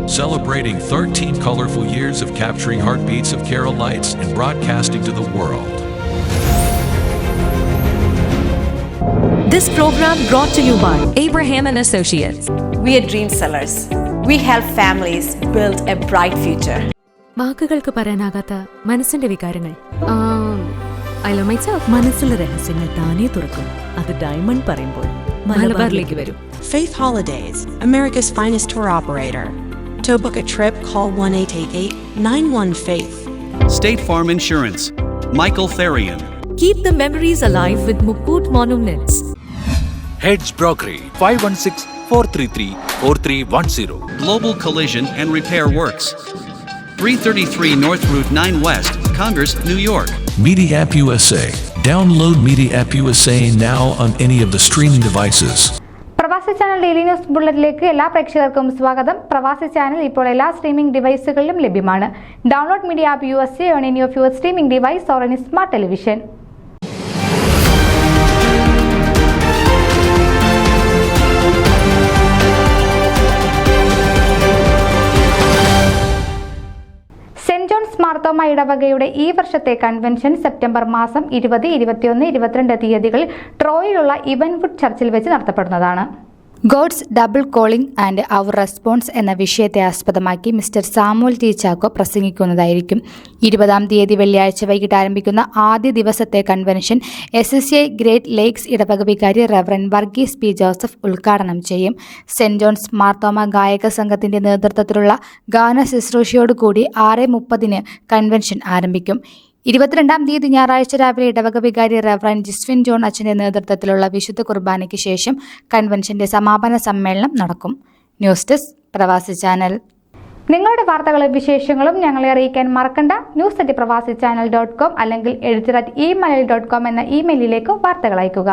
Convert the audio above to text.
celebrating 13 colorful years of capturing heartbeats of Keralites and broadcasting to the world. This program brought to you by Abraham and Associates. We are dream sellers. We help families build a bright future. വാക്കുകൾക്ക് പറയാനാകാത്ത മനസ്സിന്റെ വികാരങ്ങൾ. I love myself. മനസ്സിലെ രഹസ്യങ്ങൾ താനേ തുറക്കും. അത് diamond പറയുമ്പോൾ മലബാറിലേക്ക് വരും. Faith Holidays, America's finest tour operator. To book a trip, call 1-888-91-FAITH. State Farm Insurance, Michael Therian. Keep the memories alive with Mukut Monuments. Heads Brokery 516-433-4310. Global Collision and Repair Works, 333 North Route 9 West, Congress, New York. Media App USA. Download Media App USA now on any of the streaming devices. പ്രവാസി channel daily news ബുള്ളറ്റിലേക്ക് എല്ലാ പ്രേക്ഷകർക്കും സ്വാഗതം. പ്രവാസി channel ഇപ്പോൾ എല്ലാ streaming ഡിവൈസുകളിലും ലഭ്യമാണ്. Download media app USA on any of your streaming device or any smart television. Saint John's Marthoma ഇടവകയുടെ ഈ വർഷത്തെ കൺവെൻഷൻ സെപ്റ്റംബർ മാസം 20, 21, 22 തീയതികളിൽ ട്രോയിലുള്ള ഇവൻവുഡ് ചർച്ചിൽ വെച്ച് നടത്തപ്പെടുന്നതാണ്. God's double calling and our response എന്ന വിഷയത്തെ ആസ്പദമാക്കി മിസ്റ്റർ സാമുവൽ ടി ചാക്കോ പ്രസംഗിക്കുന്നതായിരിക്കും. 20-ാം തീയതി വെള്ളിയാഴ്ച വൈകിട്ട് ആരംഭിക്കുന്ന ആദ്യ ദിവസത്തെ കൺവെൻഷൻ SSA ഗ്രേറ്റ് ലേക്സ് ഇടവക വികാരി റെവറൻ വർഗീസ് പി ജോസഫ് ഉദ്ഘാടനം ചെയ്യും. സെന്റ് ജോൺസ് മാർത്തോമ ഗായക സംഘത്തിന്റെ നേതൃത്വത്തിലുള്ള ഗാന ശുശ്രൂഷയോടുകൂടി 6:30 കൺവെൻഷൻ ആരംഭിക്കും. 22-ാം തീയതി ഞായറാഴ്ച രാവിലെ ഇടവക വികാരി റെവറൻ ജിസ്വിൻ ജോൺ അച്ഛന്റെ നേതൃത്വത്തിലുള്ള വിശുദ്ധ കുർബാനയ്ക്ക് ശേഷം കൺവെൻഷന്റെ സമാപന സമ്മേളനം നടക്കും. ന്യൂസ് ഡെസ്ക് പ്രവാസി ചാനൽ. നിങ്ങളുടെ വാർത്തകളും വിശേഷങ്ങളും ഞങ്ങളെ അറിയിക്കാൻ മറക്കണ്ട. news@pravasichannel.com അല്ലെങ്കിൽ editor@email.com എന്ന ഇമെയിലിലേക്ക് വാർത്തകൾ അയയ്ക്കുക.